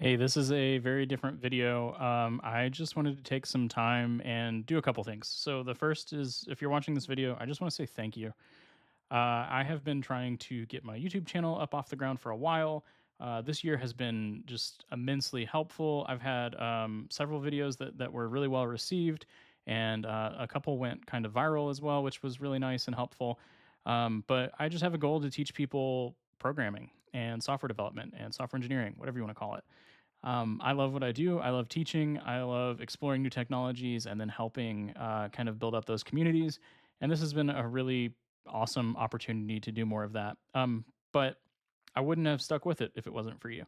Hey, this is a very different video. I just wanted to take some time and do a couple things. So, the first is if you're watching this video, I just want to say thank you. I have been trying to get my YouTube channel up off the ground for a while. This year has been just immensely helpful. I've had several videos that were really well received, and a couple went kind of viral as well, which was really nice and helpful. But I just have a goal to teach people programming and software development and software engineering, whatever you want to call it. I love what I do. I love teaching. I love exploring new technologies and then helping kind of build up those communities. And this has been a really awesome opportunity to do more of that. But I wouldn't have stuck with it if it wasn't for you.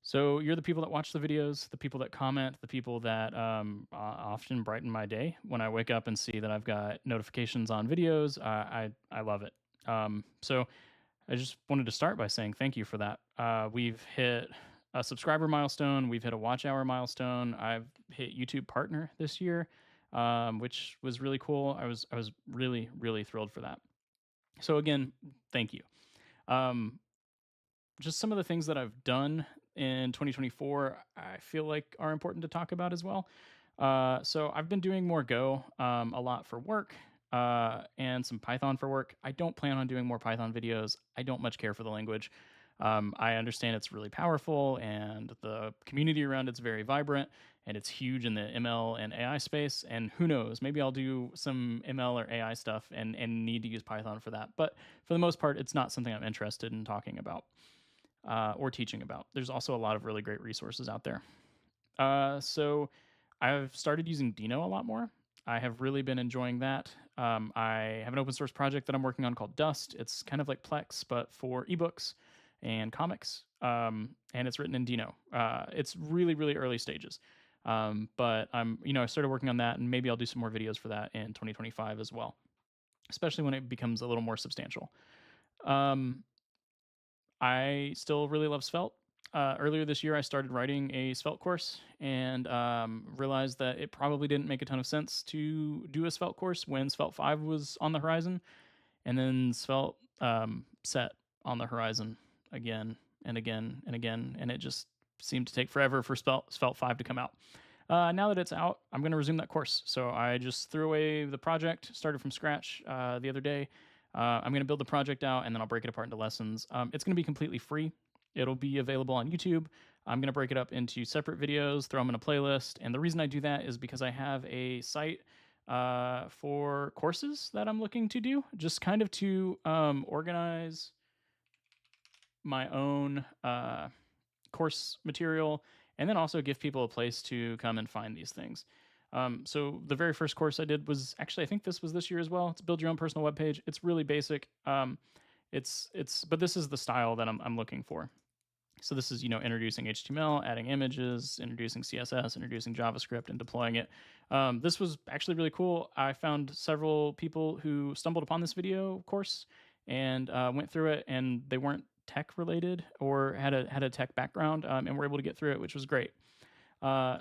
So you're the people that watch the videos, the people that comment, the people that often brighten my day when I wake up and see that I've got notifications on videos. I love it. So I just wanted to start by saying thank you for that. We've hit a subscriber milestone. We've hit a watch hour milestone. I've hit YouTube Partner this year, which was really cool. I was really thrilled for that. So again, thank you. Um, just some of the things that I've done in 2024, I feel like are important to talk about as well. So I've been doing more Go, a lot for work, and some Python for work. I don't plan on doing more Python videos. I don't much care for the language. I understand it's really powerful, and the community around it's very vibrant, and it's huge in the ML and AI space. And who knows, maybe I'll do some ML or AI stuff and need to use Python for that. But for the most part, it's not something I'm interested in talking about or teaching about. There's also a lot of really great resources out there. So I've started using Dino a lot more. I have really been enjoying that. I have an open source project that I'm working on called Dust. It's kind of like Plex, but for ebooks and comics. And it's written in Dino. It's really early stages. But I started working on that, and maybe I'll do some more videos for that in 2025 as well, especially when it becomes a little more substantial. Um, I still really love Svelte. Earlier this year, I started writing a Svelte course and realized that it probably didn't make a ton of sense to do a Svelte course when Svelte 5 was on the horizon. And then Svelte set on the horizon again and again and again. And it just seemed to take forever for Svelte 5 to come out. Now that it's out, I'm going to resume that course. So I just threw away the project, started from scratch the other day. I'm going to build the project out and then I'll break it apart into lessons. It's going to be completely free. It'll be available on YouTube. I'm going to break it up into separate videos, throw them in a playlist. And the reason I do that is because I have a site for courses that I'm looking to do, just kind of to organize my own course material, and then also give people a place to come and find these things. So the very first course I did was actually, I think this was this year as well. It's build your own personal web page. It's really basic. But this is the style that I'm looking for. So this is introducing HTML, adding images, introducing CSS, introducing JavaScript, and deploying it. This was actually really cool. I found several people who stumbled upon this video course and went through it, and they weren't tech related or had a tech background, and were able to get through it, which was great.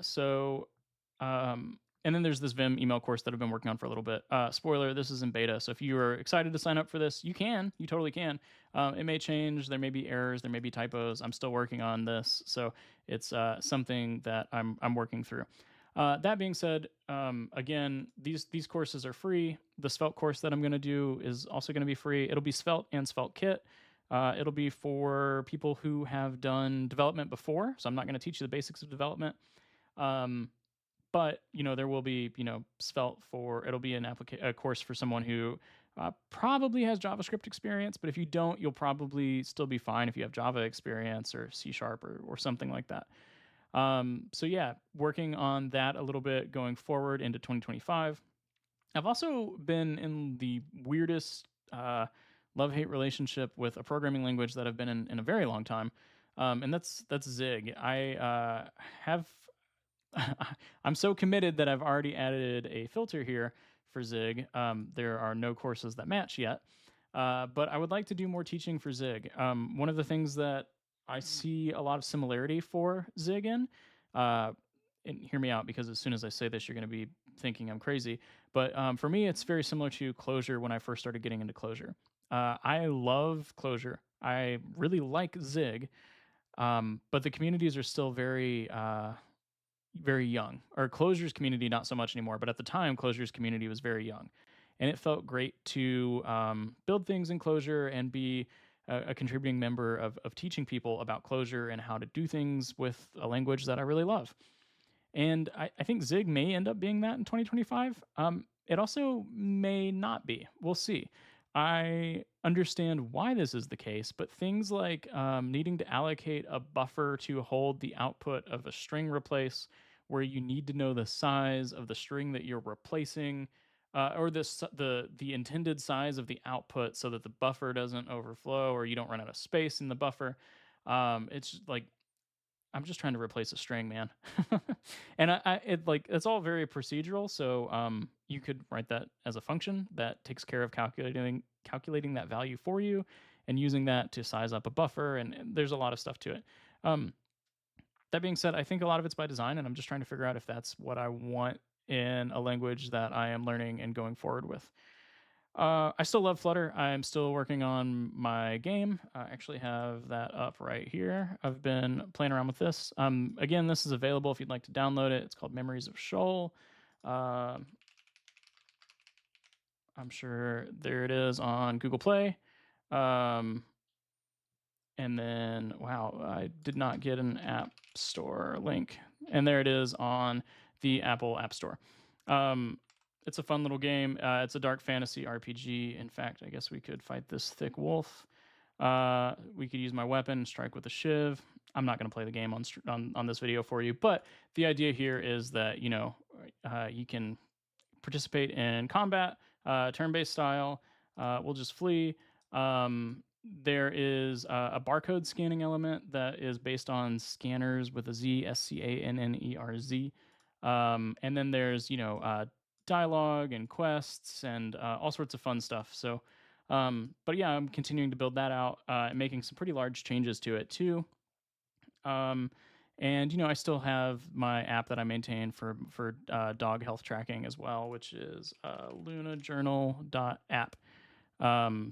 So, and then there's this Vim email course that I've been working on for a little bit. Spoiler, this is in beta. So if you are excited to sign up for this, you totally can. It may change. There may be errors. There may be typos. I'm still working on this. So it's something that I'm working through. That being said, again, these courses are free. The Svelte course that I'm going to do is also going to be free. It'll be Svelte and Svelte Kit. It'll be for people who have done development before. So I'm not going to teach you the basics of development. Um, but there will be Svelte for it'll be a course for someone who probably has JavaScript experience. But if you don't, you'll probably still be fine if you have Java experience or C Sharp or something like that. So yeah, working on that a little bit going forward into 2025. I've also been in the weirdest love hate relationship with a programming language that I've been in a very long time, and that's Zig. I have I'm so committed that I've already added a filter here for Zig. There are no courses that match yet, but I would like to do more teaching for Zig. One of the things that I see a lot of similarity for Zig in, uh, and hear me out because as soon as I say this, you're going to be thinking I'm crazy. But for me, it's very similar to Clojure when I first started getting into Clojure. I love Clojure. I really like Zig, But the communities are still very young. Or Closure's community, not so much anymore. But at the time, Closure's community was very young, and it felt great to build things in Closure and be a contributing member of teaching people about Closure and how to do things with a language that I really love. And I think Zig may end up being that in 2025. It also may not be. We'll see. I understand why this is the case, but things like needing to allocate a buffer to hold the output of a string replace, where you need to know the size of the string that you're replacing, or the intended size of the output, so that the buffer doesn't overflow or you don't run out of space in the buffer. It's like I'm just trying to replace a string, man. And it's all very procedural. So you could write that as a function that takes care of calculating that value for you, and using that to size up a buffer. And there's a lot of stuff to it. Um, that being said, I think a lot of it's by design, and I'm just trying to figure out if that's what I want in a language that I am learning and going forward with. I still love Flutter. I'm still working on my game. I actually have that up right here. I've been playing around with this. Again, this is available if you'd like to download it. It's called Memories of Shoal. Uh, I'm sure there it is on Google Play. Um, and then, wow, I did not get an App Store link. And there it is on the Apple App Store. Um, it's a fun little game. It's a dark fantasy RPG. In fact, I guess we could fight this thick wolf. We could use my weapon, strike with a shiv. I'm not going to play the game on this video for you, but the idea here is that you can participate in combat, turn-based style. We'll just flee. There is a barcode scanning element that is based on scanners with a Z, SCANNERZ. And then there's dialogue and quests and all sorts of fun stuff. So, but yeah, I'm continuing to build that out, and making some pretty large changes to it too. Um, and I still have my app that I maintain for dog health tracking as well, which is lunajournal.app.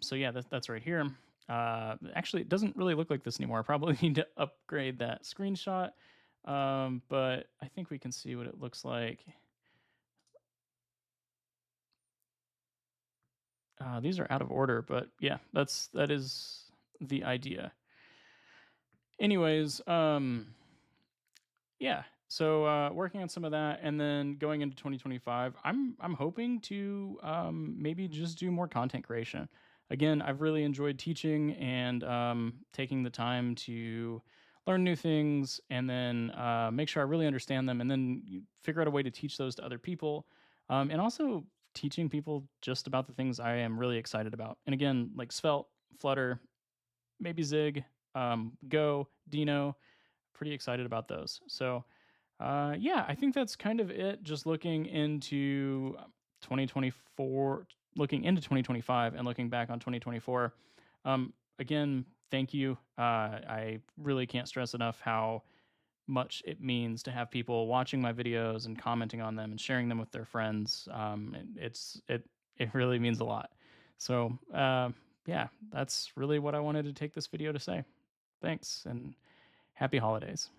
So yeah, that's right here. Actually, it doesn't really look like this anymore. I probably need to upgrade that screenshot. But I think we can see what it looks like. These are out of order, but yeah, that is the idea. Anyways, yeah. So working on some of that, and then going into 2025, I'm hoping to maybe just do more content creation. Again, I've really enjoyed teaching and taking the time to learn new things, and then make sure I really understand them, and then figure out a way to teach those to other people, and also teaching people just about the things I am really excited about. And again, like Svelte, Flutter, maybe Zig, Go, Dino, pretty excited about those. So, yeah, I think that's kind of it. Just looking into 2024, looking into 2025, and looking back on 2024. Again, thank you. I really can't stress enough how much it means to have people watching my videos and commenting on them and sharing them with their friends. It really means a lot. So, yeah, that's really what I wanted to take this video to say. Thanks, and happy holidays.